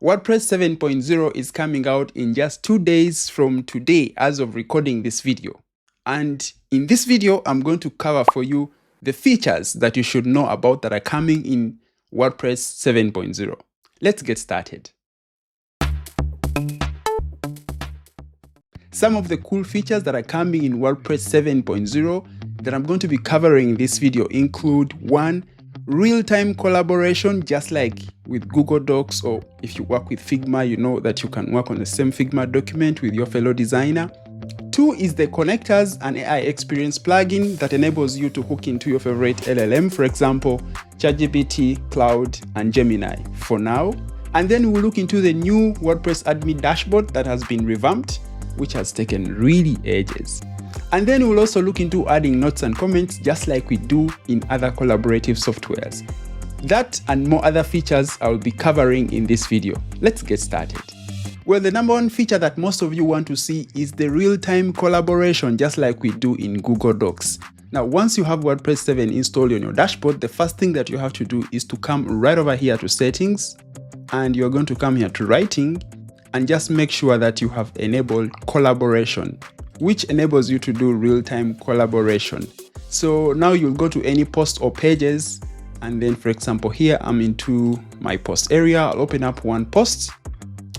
WordPress 7.0 is coming out in just 2 days from today as of recording this video. And in this video, I'm going to cover for you the features that you should know about that are coming in WordPress 7.0. Let's get started. Some of the cool features that are coming in WordPress 7.0 that I'm going to be covering in this video include 1. Real-time collaboration, just like with Google Docs, or if you work with Figma, you know that you can work on the same Figma document with your fellow designer. 2 is the connectors and AI experience plugin that enables you to hook into your favorite LLM, for example, ChatGPT, Cloud, and Gemini for now. And then we'll look into the new WordPress admin dashboard that has been revamped, which has taken really ages. And then we'll also look into adding notes and comments just like we do in other collaborative softwares. That and more other features I'll be covering in this video. Let's get started. Well, the number one feature that most of you want to see is the real-time collaboration, just like we do in Google Docs. Now, once you have WordPress 7 installed on your dashboard, the first thing that you have to do is to come right over here to settings, and you're going to come here to writing, and just make sure that you have enabled collaboration, which enables you to do real-time collaboration. So now you'll go to any post or pages, and then for example here I'm into my post area. I'll open up one post.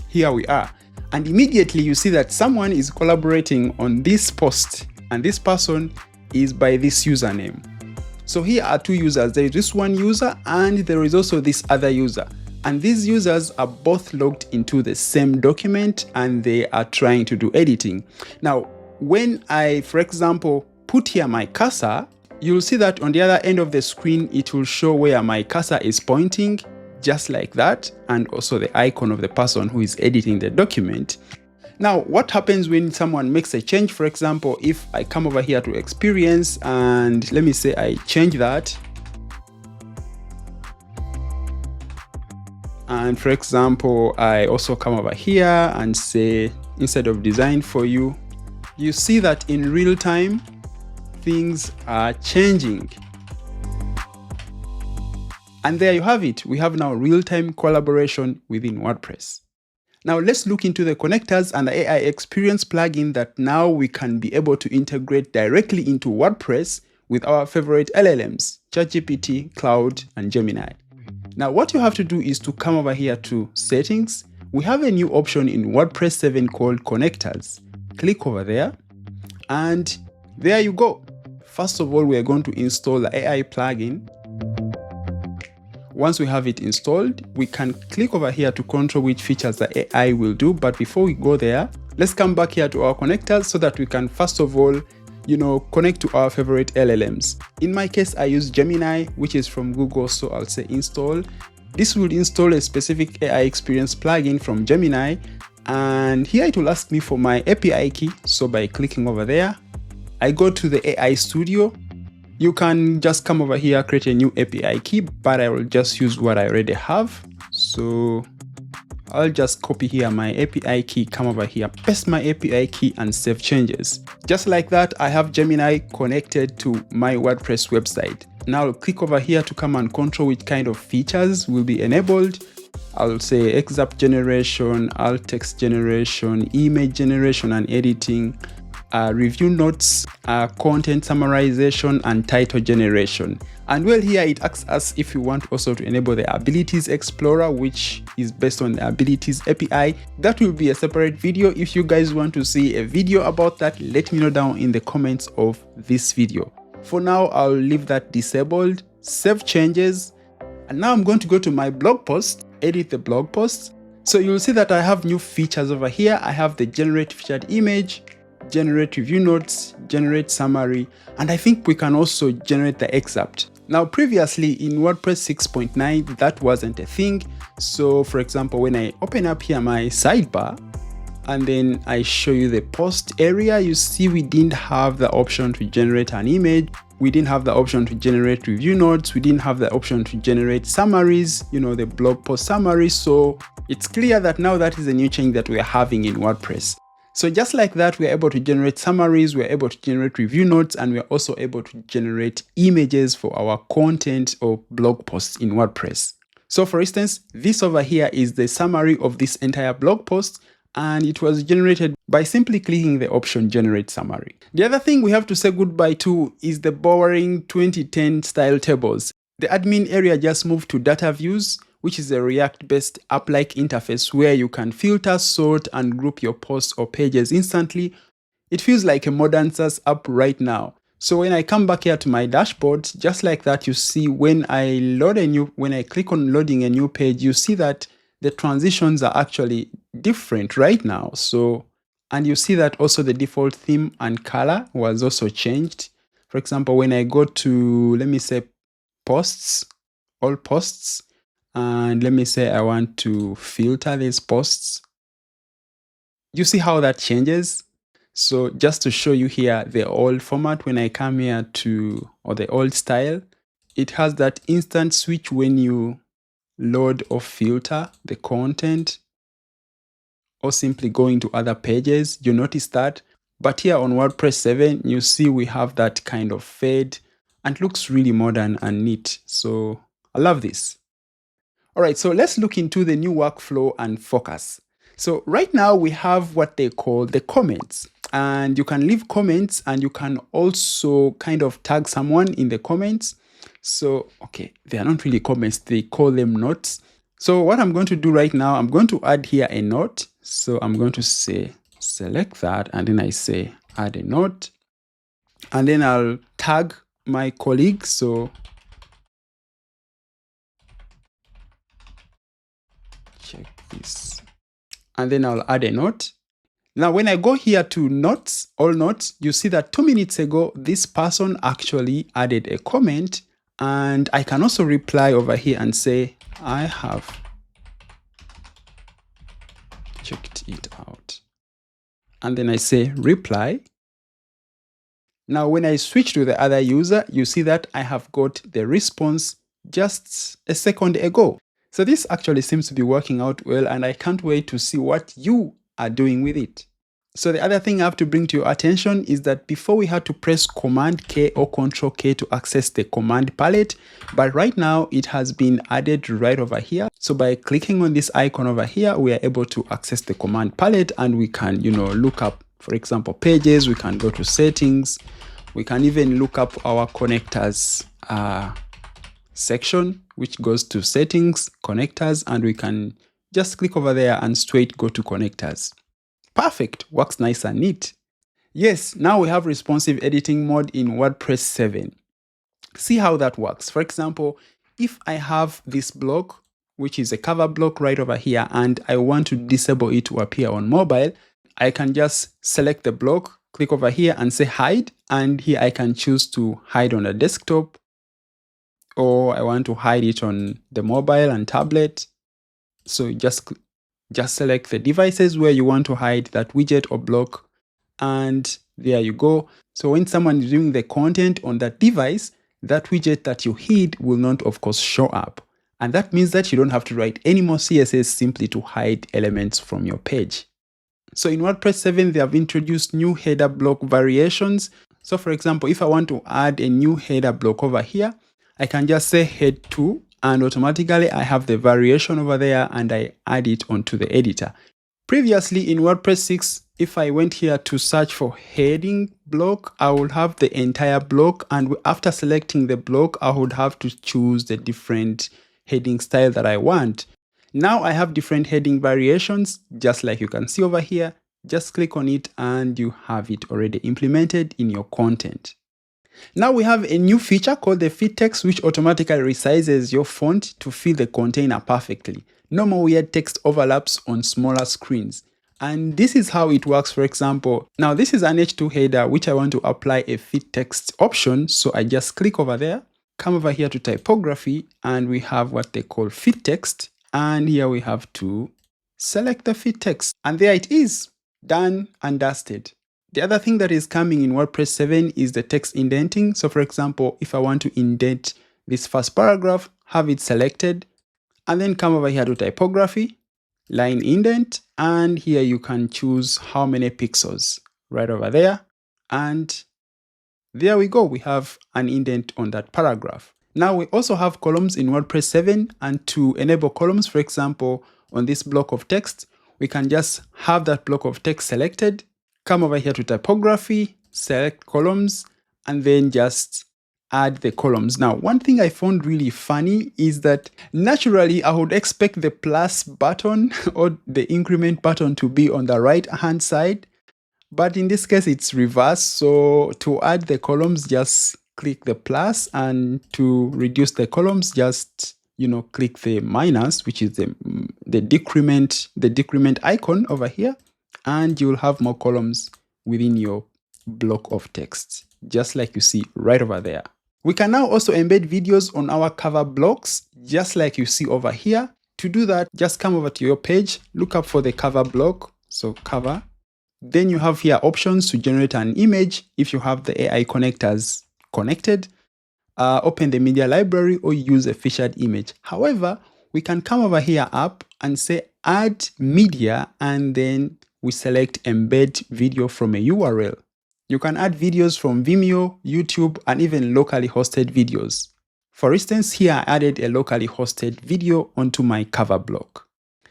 Here we are, and immediately you see that someone is collaborating on this post, and this person is by this username. So here are two users. There is this one user and there is also this other user. And these users are both logged into the same document and they are trying to do editing. Now, when I, for example, put here my cursor, you'll see that on the other end of the screen, it will show where my cursor is pointing, just like that, and also the icon of the person who is editing the document. Now, what happens when someone makes a change? For example, if I come over here to experience and let me say I change that. And for example, I also come over here and say, instead of design for you, you see that in real time, things are changing. And there you have it. We have now real-time collaboration within WordPress. Now let's look into the connectors and the AI experience plugin that now we can be able to integrate directly into WordPress with our favorite LLMs, ChatGPT, Cloud, and Gemini. Now what you have to do is to come over here to settings. We have a new option in WordPress 7 called connectors. Click over there, and there you go. First of all, we are going to install the AI plugin. Once we have it installed, we can click over here to control which features the AI will do. But before we go there, let's come back here to our connectors so that we can first of all, connect to our favorite LLMs. In my case, I use Gemini, which is from Google, so I'll say install. This will install a specific AI experience plugin from Gemini, and here it will ask me for my API key. So by clicking over there, I go to the AI Studio. You can just come over here, create a new API key, but I will just use what I already have. So I'll just copy here my API key, come over here, paste my API key, and save changes. Just like that, I have Gemini connected to my WordPress website. Now I'll click over here to come and control which kind of features will be enabled. I'll say excerpt generation, alt text generation, image generation and editing, review notes, content summarization, and title generation. And well, here it asks us if you want also to enable the Abilities Explorer, which is based on the Abilities API. That will be a separate video. If you guys want to see a video about that, let me know down in the comments of this video. For now, I'll leave that disabled, save changes. And now I'm going to go to my blog post, edit the blog post. So you'll see that I have new features over here. I have the generate featured image, generate review notes, generate summary, and I think we can also generate the excerpt. Now previously in WordPress 6.9 that wasn't a thing. So for example, when I open up here my sidebar and then I show you the post area, you see we didn't have the option to generate an image. We didn't have the option to generate review notes. We didn't have the option to generate summaries, the blog post summaries. So it's clear that now that is a new change that we are having in WordPress. So just like that, we're able to generate summaries, we're able to generate review notes, and we're also able to generate images for our content or blog posts in WordPress. So for instance, this over here is the summary of this entire blog post, and it was generated by simply clicking the option Generate Summary. The other thing we have to say goodbye to is the boring 2010 style tables. The admin area just moved to data views, which is a React-based app-like interface where you can filter, sort, and group your posts or pages instantly. It feels like a modern SaaS app right now. So when I come back here to my dashboard, just like that, you see when I click on loading a new page, you see that the transitions are actually different right now. So, and you see that also the default theme and color was also changed. For example, when I go to, let me say posts, all posts, and let me say I want to filter these posts, you see how that changes. So just to show you here the old format, when I come here to, or the old style, it has that instant switch when you load or filter the content or simply going to other pages, you notice that. But here on WordPress 7, you see we have that kind of fade and it looks really modern and neat. So I love this. All right, so let's look into the new workflow and focus. So right now we have what they call the comments, and you can leave comments and you can also kind of tag someone in the comments. So, okay, they are not really comments, they call them notes. So what I'm going to do right now, I'm going to add here a note. So I'm going to say, select that, and then I say add a note, and then I'll tag my colleague. So check this, and then I'll add a note. Now, when I go here to notes, all notes, you see that 2 minutes ago, this person actually added a comment, and I can also reply over here and say, I have checked it out. And then I say reply. Now, when I switch to the other user, you see that I have got the response just a second ago. So this actually seems to be working out well, and I can't wait to see what you are doing with it. So the other thing I have to bring to your attention is that before we had to press Command K or Control K to access the command palette, but right now it has been added right over here. So by clicking on this icon over here, we are able to access the command palette, and we can, look up, for example, pages. We can go to settings. We can even look up our connectors section, which goes to settings, connectors, and we can just click over there and straight go to connectors. Perfect, works nice and neat. Yes, now we have responsive editing mode in WordPress 7. See how that works. For example, if I have this block, which is a cover block right over here, and I want to disable it to appear on mobile, I can just select the block, click over here and say hide, and here I can choose to hide on a desktop, or I want to hide it on the mobile and tablet. So just select the devices where you want to hide that widget or block, and there you go. So when someone is viewing the content on that device, that widget that you hid will not, of course, show up. And that means that you don't have to write any more CSS simply to hide elements from your page. So in WordPress 7, they have introduced new header block variations. So for example, if I want to add a new header block over here, I can just say head to, and automatically I have the variation over there and I add it onto the editor. Previously in WordPress 6, if I went here to search for heading block, I would have the entire block, and after selecting the block, I would have to choose the different heading style that I want. Now I have different heading variations, just like you can see over here. Just click on it and you have it already implemented in your content. Now we have a new feature called the fit text, which automatically resizes your font to fit the container perfectly. No more weird text overlaps on smaller screens. And this is how it works. For example, now this is an H2 header, which I want to apply a fit text option. So I just click over there, come over here to typography, and we have what they call fit text. And here we have to select the fit text. And there it is, done and dusted. The other thing that is coming in WordPress 7 is the text indenting. So for example, if I want to indent this first paragraph, have it selected, and then come over here to typography, line indent, and here you can choose how many pixels right over there. And there we go, we have an indent on that paragraph. Now we also have columns in WordPress 7, and to enable columns, for example, on this block of text, we can just have that block of text selected, come over here to typography, select columns, and then just add the columns. Now, one thing I found really funny is that naturally I would expect the plus button or the increment button to be on the right hand side, but in this case it's reversed. So to add the columns, just click the plus, and to reduce the columns, just click the minus, which is the decrement icon over here, and you'll have more columns within your block of text, just like you see right over there. We can now also embed videos on our cover blocks, just like you see over here. To do that, just come over to your page, look up for the cover block, so cover. Then you have here options to generate an image if you have the AI connectors connected. Open the media library or use a featured image. However, we can come over here up and say add media, and then we select embed video from a URL. You can add videos from Vimeo, YouTube, and even locally hosted videos. For instance, here I added a locally hosted video onto my cover block.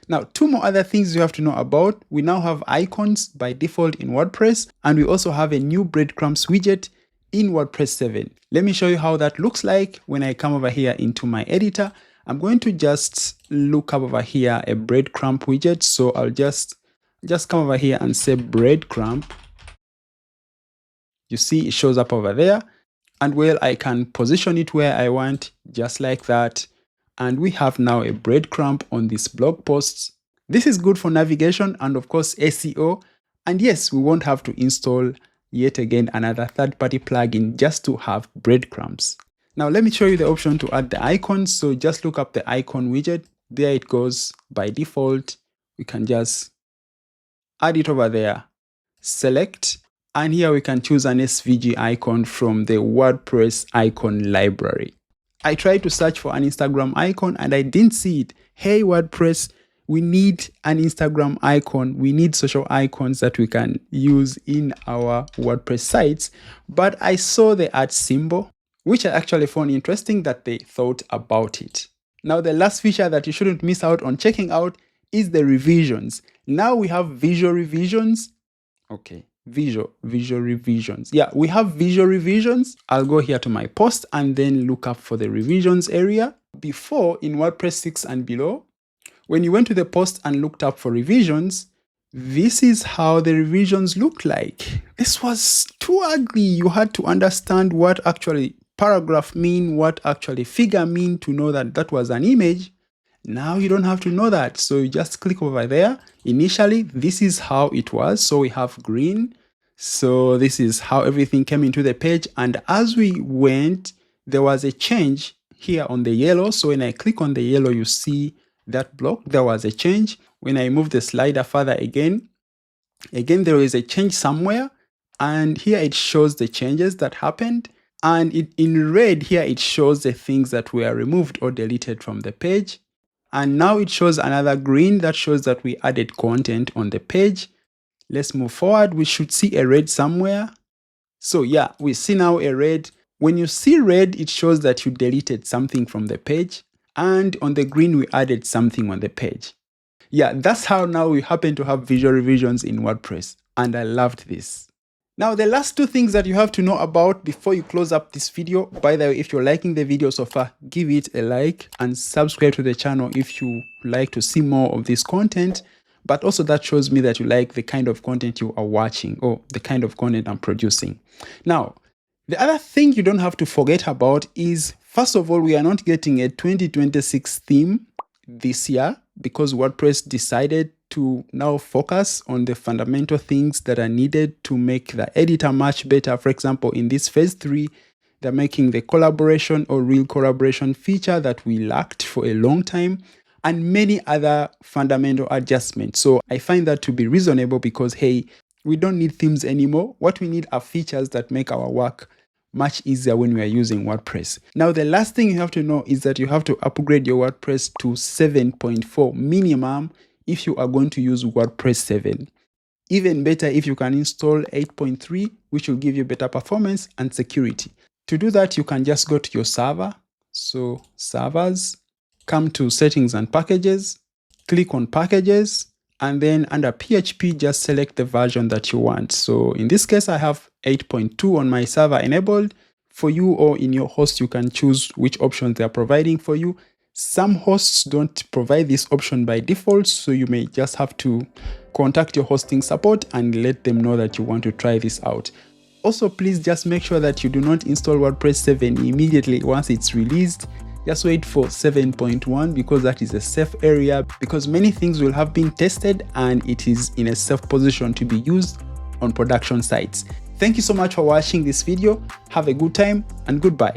Now, two more other things you have to know about. We now have icons by default in WordPress, and we also have a new Breadcrumbs widget in WordPress 7. Let me show you how that looks like when I come over here into my editor. I'm going to just look up over here a breadcrumb widget. So I'll just come over here and say breadcrumb. You see it shows up over there, and well, I can position it where I want, just like that. And we have now a breadcrumb on this blog post. This is good for navigation and of course SEO. And yes, we won't have to install yet again another third-party plugin just to have breadcrumbs. Now let me show you the option to add the icons. So just look up the icon widget. There it goes by default. We can just add it over there, select, and here we can choose an SVG icon from the WordPress icon library. I tried to search for an Instagram icon and I didn't see it. Hey WordPress, we need an Instagram icon. We need social icons that we can use in our WordPress sites. But I saw the @ symbol, which I actually found interesting that they thought about it. Now the last feature that you shouldn't miss out on checking out is the revisions. Now we have visual revisions. Okay, visual revisions. Yeah, we have visual revisions. I'll go here to my post and then look up for the revisions area. Before, in WordPress 6 and below, when you went to the post and looked up for revisions, this is how the revisions looked like. This was too ugly. You had to understand what actually paragraph mean, what actually figure mean to know that that was an image. Now you don't have to know that. So you just click over there. Initially, this is how it was. So we have green. So this is how everything came into the page. And as we went, there was a change here on the yellow. So when I click on the yellow, you see that block, there was a change. When I move the slider further again, there is a change somewhere. And here it shows the changes that happened. And in red here, it shows the things that were removed or deleted from the page. And now it shows another green that shows that we added content on the page. Let's move forward. We should see a red somewhere. So yeah, we see now a red. When you see red, it shows that you deleted something from the page. And on the green, we added something on the page. Yeah, that's how now we happen to have visual revisions in WordPress. And I loved this. Now, the last two things that you have to know about before you close up this video. By the way, if you're liking the video so far, give it a like and subscribe to the channel if you like to see more of this content. But also that shows me that you like the kind of content you are watching or the kind of content I'm producing. Now, the other thing you don't have to forget about is, first of all, we are not getting a 2026 theme this year because WordPress decided to now focus on the fundamental things that are needed to make the editor much better. For example, in this phase 3, they're making the collaboration or real collaboration feature that we lacked for a long time, and many other fundamental adjustments. So I find that to be reasonable because, hey, we don't need themes anymore. What we need are features that make our work much easier when we are using WordPress. Now, the last thing you have to know is that you have to upgrade your WordPress to 7.4 minimum if you are going to use WordPress 7. Even better if you can install 8.3, which will give you better performance and security. To do that, you can just go to your server, So servers, come to settings and packages, click on packages, and then under PHP, just select the version that you want. So in this case, I have 8.2 on my server enabled. For you or in your host, you can choose which options they are providing for you. Some hosts don't provide this option by default, so you may just have to contact your hosting support and let them know that you want to try this out. Also, please just make sure that you do not install WordPress 7 immediately once it's released. Just wait for 7.1 because that is a safe area, because many things will have been tested and it is in a safe position to be used on production sites. Thank you so much for watching this video. Have a good time and goodbye.